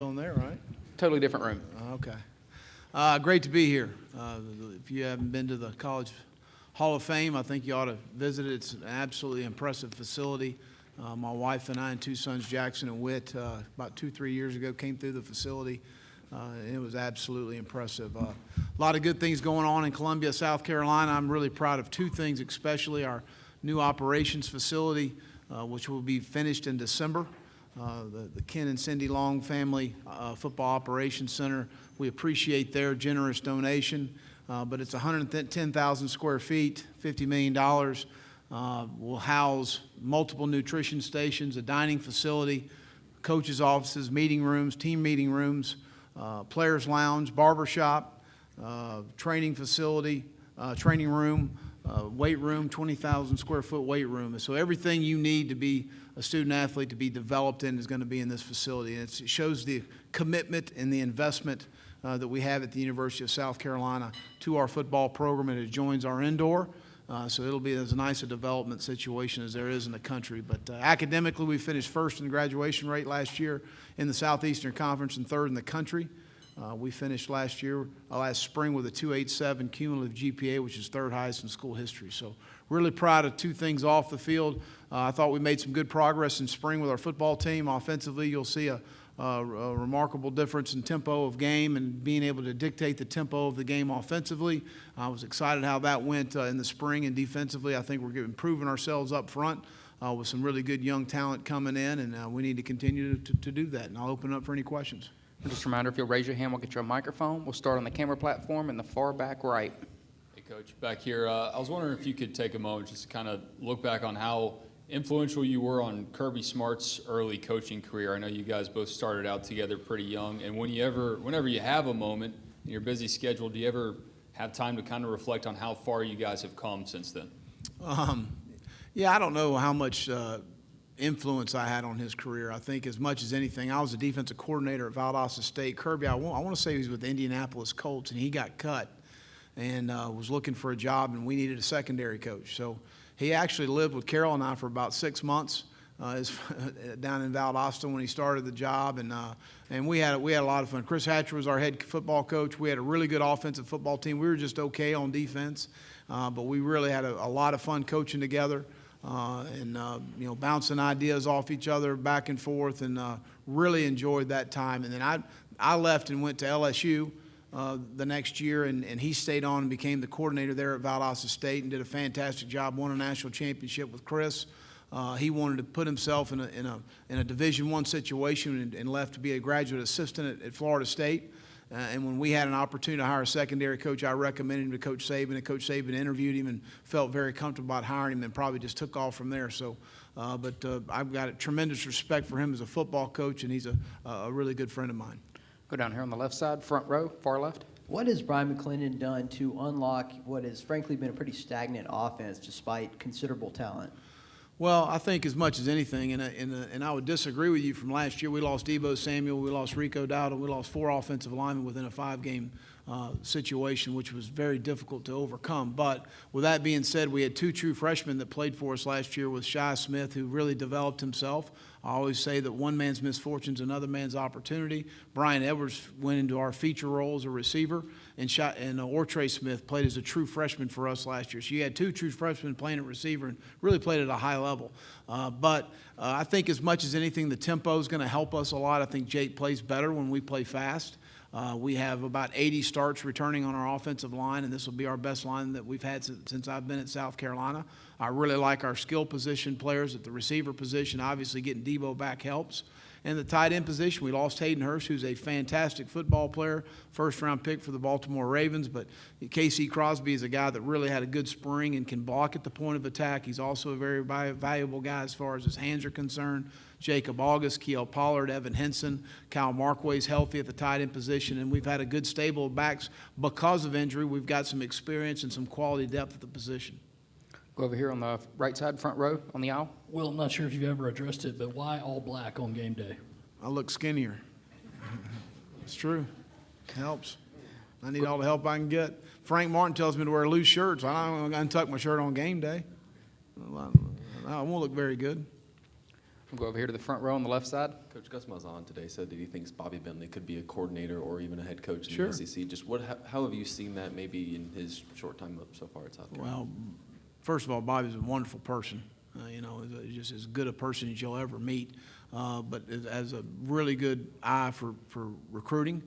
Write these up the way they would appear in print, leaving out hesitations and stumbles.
On there, right? Totally different room. Okay. Great to be here. If you haven't been to the College Hall of Fame, I think you ought to visit it. It's an absolutely impressive facility. My wife and I and two sons, Jackson and Witt, about 2-3 years ago came through the facility. And it was absolutely impressive. A lot of good things going on in Columbia, South Carolina. I'm really proud of two things, especially our new operations facility, which will be finished in December. The Ken and Cindy Long Family Football Operations Center. We appreciate their generous donation, but it's 110,000 square feet, $50 million. Will house multiple nutrition stations, a dining facility, coaches' offices, meeting rooms, team meeting rooms, players' lounge, barbershop, training facility, training room, weight room, 20,000 square foot weight room. So everything you need to be a student athlete to be developed in is going to be in this facility. And it shows the commitment and the investment that we have at the University of South Carolina to our football program, and it joins our indoor. So it'll be as nice a development situation as there is in the country. But academically, we finished first in the graduation rate last year in the Southeastern Conference and third in the country. We finished last spring with a 2.87 cumulative GPA, which is third highest in school history. So really proud of two things off the field. I thought we made some good progress in spring with our football team. Offensively, you'll see a remarkable difference in tempo of game and being able to dictate the tempo of the game offensively. I was excited how that went in the spring, and defensively, I think we're improving ourselves up front with some really good young talent coming in, and we need to continue to do that. And I'll open up for any questions. Just a reminder, if you'll raise your hand, we'll get you a microphone. We'll start on the camera platform in the far back right. Hey, Coach, back here. I was wondering if you could take a moment just to kind of look back on how influential you were on Kirby Smart's early coaching career. I know you guys both started out together pretty young, and whenever you have a moment in your busy schedule, do you ever have time to kind of reflect on how far you guys have come since then? Yeah, I don't know how much influence I had on his career. I think as much as anything, I was a defensive coordinator at Valdosta State. Kirby, I want to say he was with the Indianapolis Colts, and he got cut and was looking for a job, and we needed a secondary coach. So he actually lived with Carol and I for about 6 months down in Valdosta when he started the job, and we had a lot of fun. Chris Hatcher was our head football coach. We had a really good offensive football team. We were just okay on defense, but we really had a lot of fun coaching together. Bouncing ideas off each other back and forth, and really enjoyed that time. And then I left and went to LSU the next year, and he stayed on and became the coordinator there at Valdosta State and did a fantastic job, won a national championship with Chris. He wanted to put himself in a Division I situation and left to be a graduate assistant at Florida State. And when we had an opportunity to hire a secondary coach, I recommended him to Coach Saban, and Coach Saban interviewed him and felt very comfortable about hiring him and probably just took off from there. So, I've got a tremendous respect for him as a football coach, and he's a really good friend of mine. Go down here on the left side, front row, far left. What has Brian McClendon done to unlock what has frankly been a pretty stagnant offense despite considerable talent? Well, I think as much as anything, and I would disagree with you from last year. We lost Debo Samuel, we lost Rico Dowdle, we lost 4 offensive linemen within a 5-game situation, which was very difficult to overcome. But with that being said, we had 2 true freshmen that played for us last year with Shi Smith, who really developed himself. I always say that one man's misfortune is another man's opportunity. Brian Edwards went into our feature role as a receiver, and Ortre Smith played as a true freshman for us last year. So you had 2 true freshmen playing at receiver and really played at a high level. But I think as much as anything, the tempo is going to help us a lot. I think Jake plays better when we play fast. We have about 80 starts returning on our offensive line, and this will be our best line that we've had since I've been at South Carolina. I really like our skill position players at the receiver position. Obviously, getting Debo back helps. And the tight end position, we lost Hayden Hurst, who's a fantastic football player, first-round pick for the Baltimore Ravens. But Casey Crosby is a guy that really had a good spring and can block at the point of attack. He's also a very valuable guy as far as his hands are concerned. Jacob August, Kiel Pollard, Evan Henson, Kyle Markway's healthy at the tight end position, and we've had a good stable of backs because of injury. We've got some experience and some quality depth at the position. Go over here on the right side, front row, on the aisle. Well, I'm not sure if you've ever addressed it, but why all black on game day? I look skinnier. It's true. It helps. I need all the help I can get. Frank Martin tells me to wear loose shirts. I don't untuck my shirt on game day. I won't look very good. We'll go over here to the front row on the left side. Coach Gus Malzahn today said that he thinks Bobby Bentley could be a coordinator or even a head coach in Sure. the SEC. Just how have you seen that maybe in his short time so far at South Carolina? Well, first of all, Bobby's a wonderful person. He's just as good a person as you'll ever meet, but has a really good eye for recruiting.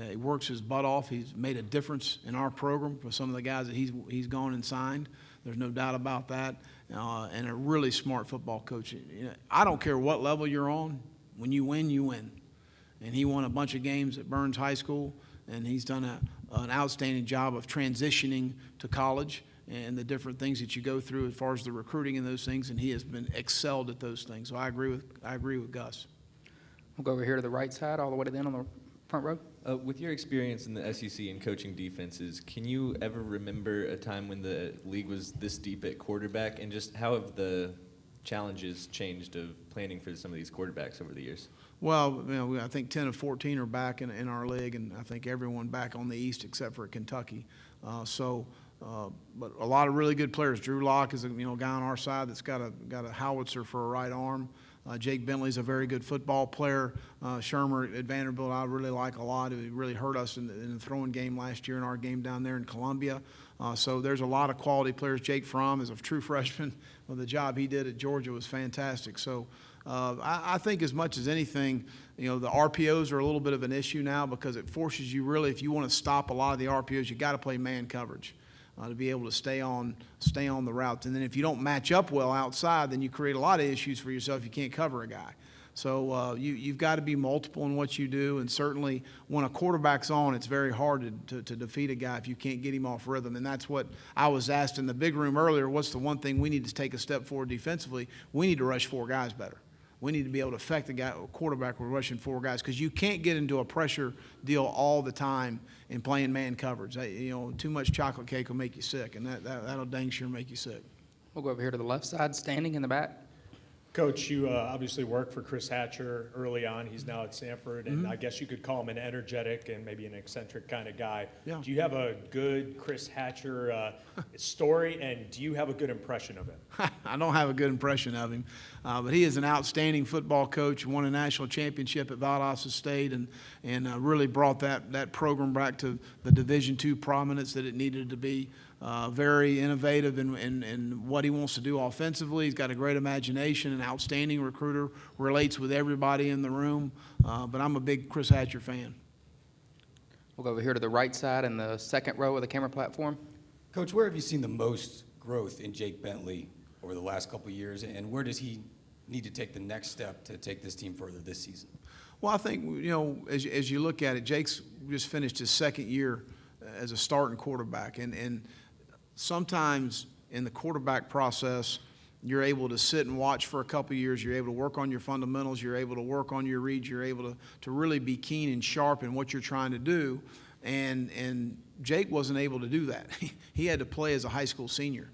He works his butt off. He's made a difference in our program for some of the guys that he's gone and signed. There's no doubt about that. And a really smart football coach. I don't care what level you're on. When you win, you win. And he won a bunch of games at Burns High School, and he's done an outstanding job of transitioning to college and the different things that you go through as far as the recruiting and those things, and he has been excelled at those things. So I agree with Gus. We'll go over here to the right side, all the way to the end on the front row. With your experience in the SEC and coaching defenses, can you ever remember a time when the league was this deep at quarterback, and just how have the challenges changed of planning for some of these quarterbacks over the years? Well, I think 10 of 14 are back in our league, and I think everyone back on the East except for Kentucky. But a lot of really good players. Drew Lock is a guy on our side that's got a howitzer for a right arm. Jake Bentley's a very good football player. Shermer at Vanderbilt I really like a lot. He really hurt us in the throwing game last year in our game down there in Columbia. So there's a lot of quality players. Jake Fromm is a true freshman. Well, the job he did at Georgia was fantastic. So I think as much as anything, the RPOs are a little bit of an issue now because it forces you really, if you want to stop a lot of the RPOs, you got to play man coverage. To be able to stay on the routes. And then if you don't match up well outside, then you create a lot of issues for yourself. You can't cover a guy. So you've got to be multiple in what you do, and certainly when a quarterback's on, it's very hard to defeat a guy if you can't get him off rhythm. And that's what I was asked in the big room earlier. What's the one thing we need to take a step forward defensively? We need to rush 4 guys better. We need to be able to affect the quarterback with rushing 4 guys because you can't get into a pressure deal all the time in playing man coverage. Too much chocolate cake will make you sick, and that'll dang sure make you sick. We'll go over here to the left side, standing in the back. Coach, you obviously worked for Chris Hatcher early on. He's now at Sanford, and I guess you could call him an energetic and maybe an eccentric kind of guy. Yeah. Do you have a good Chris Hatcher story, and do you have a good impression of him? I don't have a good impression of him, but he is an outstanding football coach, won a national championship at Valdosta State, and really brought that program back to the Division II prominence that it needed to be. Very innovative in what he wants to do offensively. He's got a great imagination, an outstanding recruiter, relates with everybody in the room. But I'm a big Chris Hatcher fan. We'll go over here to the right side in the second row of the camera platform. Coach, where have you seen the most growth in Jake Bentley over the last couple of years, and where does he need to take the next step to take this team further this season? Well, I think, as you look at it, Jake's just finished his second year as a starting quarterback. And sometimes in the quarterback process, you're able to sit and watch for a couple of years. You're able to work on your fundamentals. You're able to work on your reads. You're able to really be keen and sharp in what you're trying to do. And Jake wasn't able to do that. He had to play as a high school senior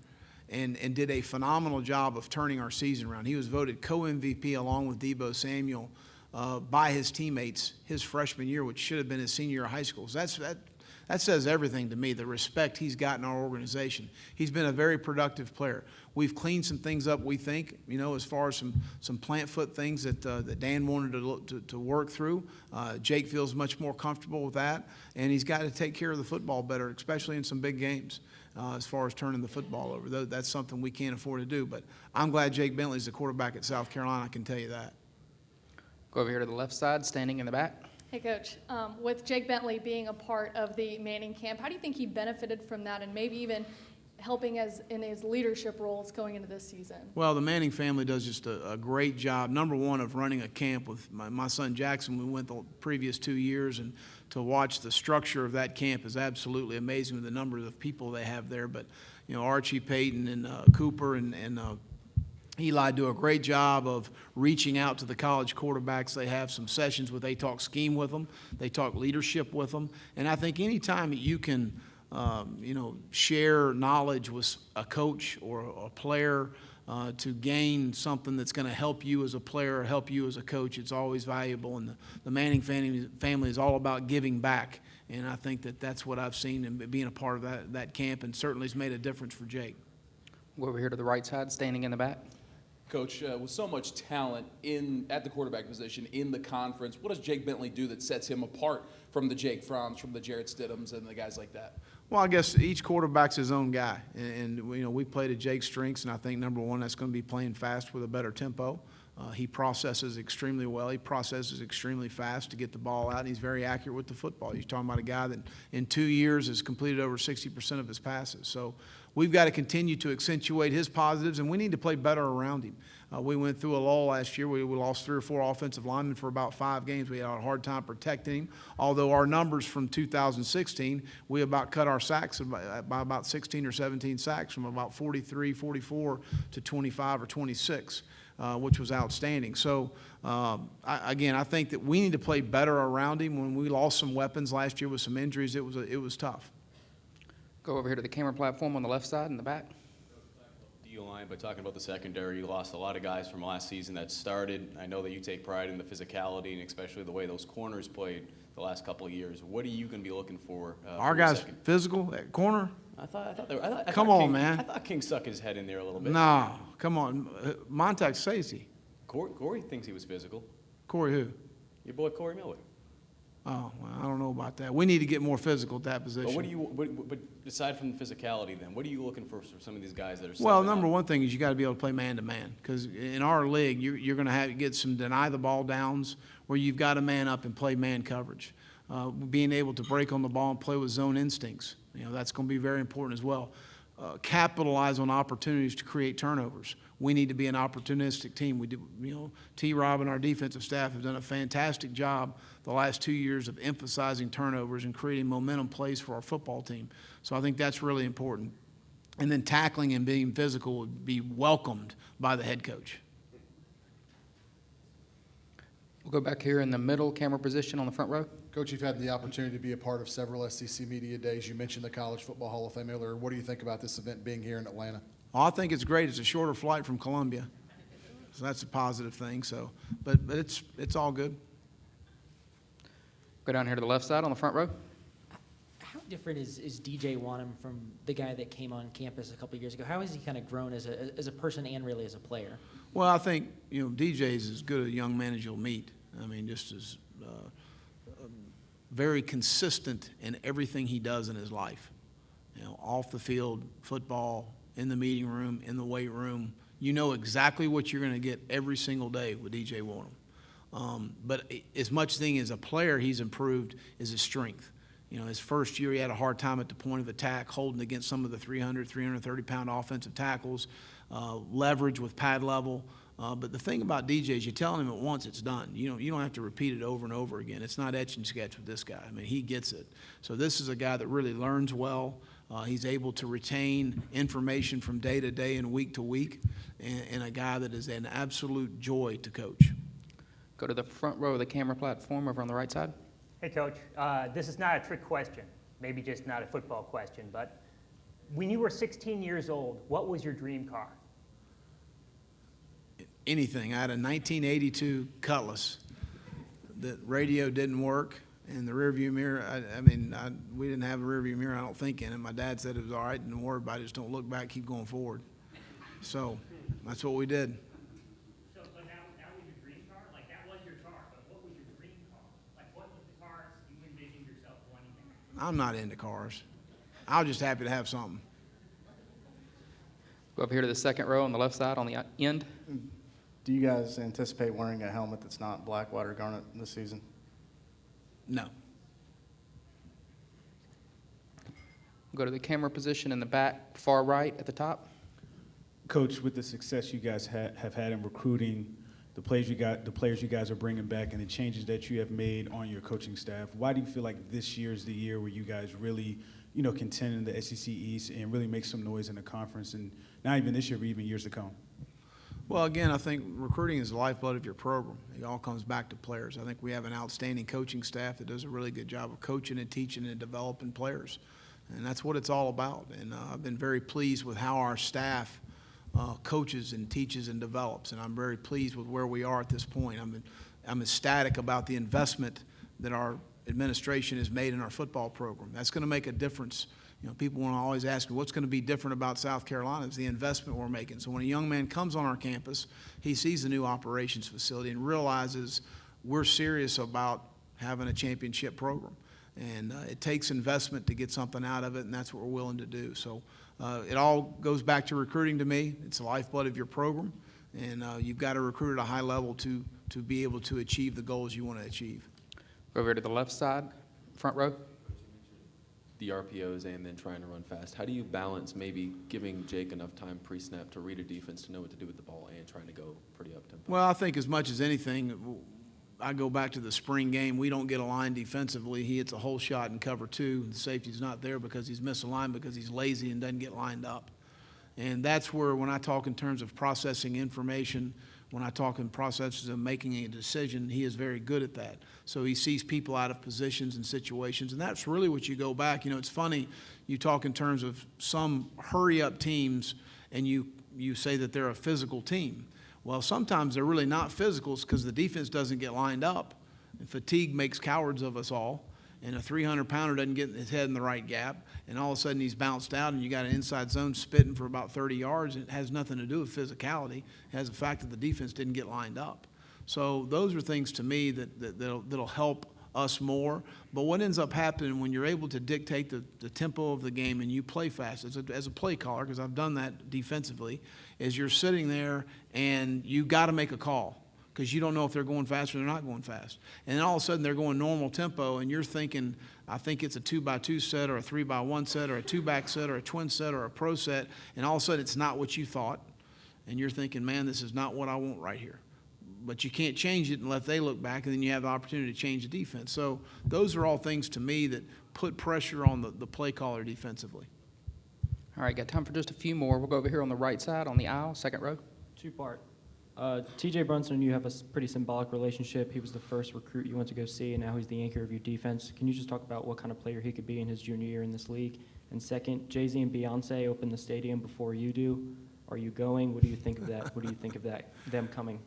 and did a phenomenal job of turning our season around. He was voted co-MVP along with Debo Samuel by his teammates his freshman year, which should have been his senior year of high school. So that says everything to me, the respect he's got in our organization. He's been a very productive player. We've cleaned some things up, we think, as far as some plant foot things that Dan wanted to work through. Jake feels much more comfortable with that, and he's got to take care of the football better, especially in some big games as far as turning the football over. That's something we can't afford to do, but I'm glad Jake Bentley's the quarterback at South Carolina, I can tell you that. Go over here to the left side, standing in the back. Hey, Coach. With Jake Bentley being a part of the Manning camp, how do you think he benefited from that and maybe even helping in his leadership roles going into this season? Well, the Manning family does just a great job, number one, of running a camp with my son Jackson. We went the previous 2 years, and to watch the structure of that camp is absolutely amazing with the number of people they have there. But, Archie Payton and Cooper and Eli do a great job of reaching out to the college quarterbacks. They have some sessions where they talk scheme with them. They talk leadership with them. And I think any time that you can, share knowledge with a coach or a player to gain something that's going to help you as a player or help you as a coach, it's always valuable. And the Manning family is all about giving back. And I think that's what I've seen in being a part of that camp, and certainly has made a difference for Jake. We'll go over here to the right side, standing in the back. Coach, with so much talent at the quarterback position in the conference, what does Jake Bentley do that sets him apart from the Jake Fromms, from the Jarrett Stidhams, and the guys like that? Well, I guess each quarterback's his own guy, and you know, we play to Jake's strengths, and I think number one, that's going to be playing fast with a better tempo. He processes extremely well. He processes extremely fast to get the ball out, and he's very accurate with the football. You're talking about a guy that in 2 years has completed over 60% of his passes. So we've got to continue to accentuate his positives, and we need to play better around him. We went through a lull last year. We lost 3 or 4 offensive linemen for about 5 games. We had a hard time protecting him. Although our numbers from 2016, we about cut our sacks by about 16 or 17 sacks, from about 43, 44 to 25 or 26. Which was outstanding. So, I think that we need to play better around him. When we lost some weapons last year with some injuries, it was tough. Go over here to the camera platform on the left side in the back. D-line, but talking about the secondary, you lost a lot of guys from last season that started. I know that you take pride in the physicality and especially the way those corners played the last couple of years. What are you going to be looking for? Our guys physical at corner? Come on, man. I thought King stuck his head in there a little bit. No, come on. Montague safety. Corey thinks he was physical. Corey who? Your boy Corey Miller. Oh, well, I don't know about that. We need to get more physical at that position. But aside from the physicality then, what are you looking for some of these guys that are Well, stepping number up? one thing is you got to be able to play man-to-man, because in our league, you're going to have to get some deny the ball downs where you've got to man up and play man coverage. Being able to break on the ball and play with zone instincts, you know, that's going to be very important as well. Capitalize on opportunities to create turnovers. We need to be an opportunistic team. We do, you know, T-Rob and our defensive staff have done a fantastic job the last 2 years of emphasizing turnovers and creating momentum plays for our football team. So I think that's really important. And then tackling and being physical would be welcomed by the head coach. We'll go back here in the middle camera position on the front row. Coach, you've had the opportunity to be a part of several SEC Media Days. You mentioned the College Football Hall of Fame earlier. What do you think about this event being here in Atlanta? Well, I think it's great. It's a shorter flight from Columbia, so that's a positive thing. So, but it's all good. Go down here to the left side on the front row. How different is DJ Wanham from the guy that came on campus a couple of years ago? How has he kind of grown as a person and really as a player? Well, I think, you know, DJ's as good a young man as you'll meet. I mean, just as very consistent in everything he does in his life. You know, off the field, football, in the meeting room, in the weight room. You know exactly what you're going to get every single day with DJ Wanham. But as much thing as a player he's improved is his strength. You know, his first year he had a hard time at the point of attack, holding against some of the 330-pound offensive tackles, leverage with pad level. But the thing about DJ is you tell him it once, it's done. You don't have to repeat it over and over again. It's not etch and sketch with this guy. I mean, he gets it. So this is a guy that really learns well. He's able to retain information from day to day and week to week, and a guy that is an absolute joy to coach. Go to the front row of the camera platform over on the right side. Hey, Coach. This is not a trick question, maybe just not a football question, but when you were 16 years old, what was your dream car? Anything. I had a 1982 Cutlass. The radio didn't work, and the rearview mirror, we didn't have a rearview mirror, I don't think, in it. My dad said it was all right, didn't worry about it, just don't look back, keep going forward. So that's what we did. So, but that was your dream car? Like, that was your car, but what was your dream car? Like, what was the car you envisioned yourself wanting to have? I'm not into cars. I was just happy to have something. Go up here to the second row on the left side on the end. Do you guys anticipate wearing a helmet that's not black, white, or garnet this season? No. Go to the camera position in the back, far right at the top. Coach, with the success you guys have had in recruiting, the players you guys are bringing back, and the changes that you have made on your coaching staff, why do you feel like this year is the year where you guys really, you know, contend in the SEC East and really make some noise in the conference, and not even this year, but even years to come? Well, again, I think recruiting is the lifeblood of your program. It all comes back to players. I think we have an outstanding coaching staff that does a really good job of coaching and teaching and developing players. And that's what it's all about. And I've been very pleased with how our staff coaches and teaches and develops. And I'm very pleased with where we are at this point. I'm ecstatic about the investment that our administration has made in our football program. That's going to make a difference People want to always ask me, what's going to be different about South Carolina is the investment we're making. So when a young man comes on our campus, he sees the new operations facility and realizes we're serious about having a championship program. And it takes investment to get something out of it, and that's what we're willing to do. So it all goes back to recruiting to me. It's the lifeblood of your program, and you've got to recruit at a high level to be able to achieve the goals you want to achieve. Go over to the left side, front row. The RPOs and then trying to run fast. How do you balance maybe giving Jake enough time pre-snap to read a defense to know what to do with the ball and trying to go pretty up-tempo? Well, I think as much as anything, I go back to the spring game. We don't get a line defensively. He hits a whole shot in cover two. The safety's not there because he's misaligned because he's lazy and doesn't get lined up. And that's where, when I talk in terms of processing information, when I talk in processes of making a decision, he is very good at that. So he sees people out of positions and situations, and that's really what you go back. It's funny, you talk in terms of some hurry-up teams, and you say that they're a physical team. Well, sometimes they're really not physicals because the defense doesn't get lined up, and fatigue makes cowards of us all, and a 300-pounder doesn't get his head in the right gap, and all of a sudden he's bounced out, and you got an inside zone spitting for about 30 yards. It has nothing to do with physicality. It has the fact that the defense didn't get lined up. So those are things to me that'll help us more. But what ends up happening when you're able to dictate the tempo of the game and you play fast, as a play caller, because I've done that defensively, is you're sitting there and you got to make a call because you don't know if they're going fast or they're not going fast. And then all of a sudden they're going normal tempo and you're thinking, I think it's a 2x2 set or a 3x1 set or a 2-back set or a twin set or a pro set, and all of a sudden it's not what you thought. And you're thinking, man, this is not what I want right here. But you can't change it unless they look back, and then you have the opportunity to change the defense. So those are all things to me that put pressure on the play caller defensively. All right, got time for just a few more. We'll go over here on the right side, on the aisle, second row. Two-part. TJ Brunson and you have a pretty symbolic relationship. He was the first recruit you went to go see, and now he's the anchor of your defense. Can you just talk about what kind of player he could be in his junior year in this league? And second, Jay-Z and Beyonce open the stadium before you do. Are you going? What do you think of that? What do you think of that, them coming?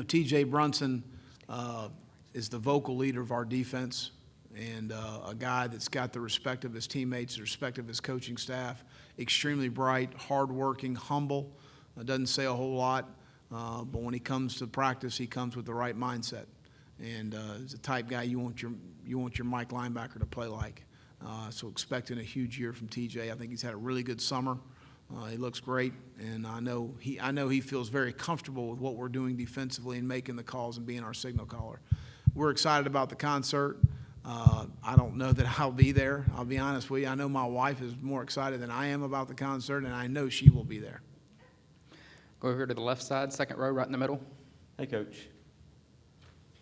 T.J. Brunson is the vocal leader of our defense and a guy that's got the respect of his teammates, the respect of his coaching staff, extremely bright, hardworking, humble, doesn't say a whole lot, but when he comes to practice, he comes with the right mindset. And he's the type guy you want your Mike linebacker to play like. So expecting a huge year from TJ. I think he's had a really good summer. He looks great, and I know he feels very comfortable with what we're doing defensively and making the calls and being our signal caller. We're excited about the concert. I don't know that I'll be there. I'll be honest with you. I know my wife is more excited than I am about the concert, and I know she will be there. Go over here to the left side, second row, right in the middle. Hey, Coach.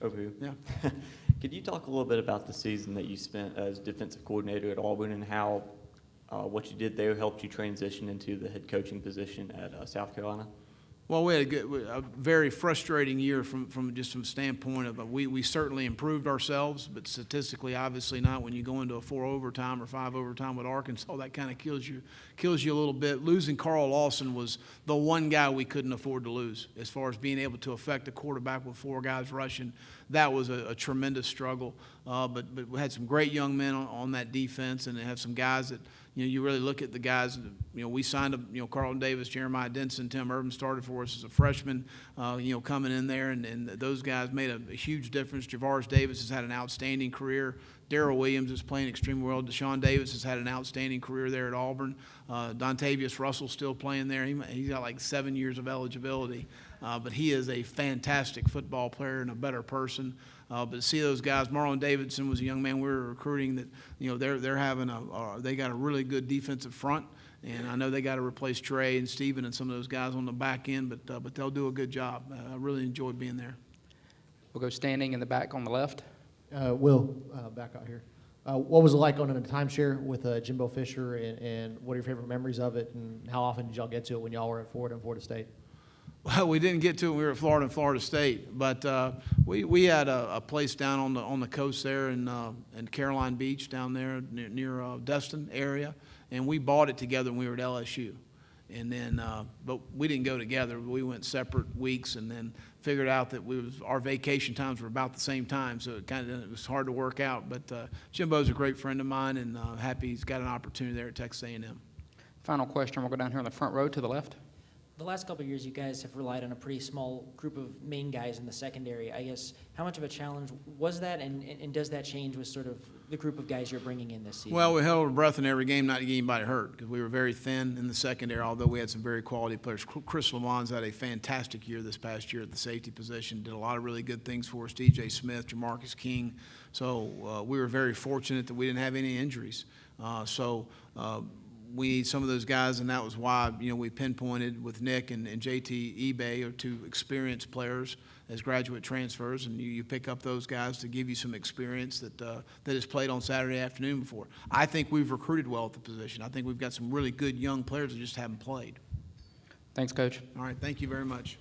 Over here. Yeah. Could you talk a little bit about the season that you spent as defensive coordinator at Auburn and how what you did there helped you transition into the head coaching position at South Carolina? Well, we had a very frustrating year from just from standpoint of we certainly improved ourselves, but statistically, obviously not. When you go into a 4 overtime or 5 overtime with Arkansas, that kind of kills you a little bit. Losing Carl Lawson was the one guy we couldn't afford to lose as far as being able to affect the quarterback with 4 guys rushing. That was a tremendous struggle, but we had some great young men on that defense, and they had some guys that you really look at the guys. We signed up. Carlton Davis, Jeremiah Denson, Tim Urban started for us as a freshman. Coming in there, and those guys made a huge difference. Javaris Davis has had an outstanding career. Darrell Williams is playing extremely well. Deshaun Davis has had an outstanding career there at Auburn. Dontavius Russell's still playing there. He's got like 7 years of eligibility. But he is a fantastic football player and a better person. But to see those guys, Marlon Davidson was a young man we were recruiting that, they're having they got a really good defensive front. And I know they got to replace Trey and Steven and some of those guys on the back end, but they'll do a good job. I really enjoyed being there. We'll go standing in the back on the left. Will, back out here. What was it like owning a timeshare with Jimbo Fisher, and what are your favorite memories of it, and how often did y'all get to it when y'all were at Florida and Florida State? Well, we didn't get to it when we were at Florida and Florida State, but we had a place down on the coast there in Caroline Beach down there near Destin area, and we bought it together when we were at LSU. And then, but we didn't go together. We went separate weeks, and then figured out that our vacation times were about the same time, so it was hard to work out. But Jimbo's a great friend of mine, and happy he's got an opportunity there at Texas A&M. Final question, we'll go down here on the front row to the left. The last couple of years, you guys have relied on a pretty small group of main guys in the secondary. I guess, how much of a challenge was that, and does that change with sort of the group of guys you're bringing in this season? Well, we held our breath in every game not to get anybody hurt because we were very thin in the secondary, although we had some very quality players. Chris Lamont's had a fantastic year this past year at the safety position, did a lot of really good things for us, DJ Smith, Jamarcus King. So we were very fortunate that we didn't have any injuries. We need some of those guys, and that was why we pinpointed with Nick and JT eBay are two experienced players as graduate transfers, and you pick up those guys to give you some experience that has played on Saturday afternoon before. I think we've recruited well at the position. I think we've got some really good young players that just haven't played. Thanks, Coach. All right, thank you very much.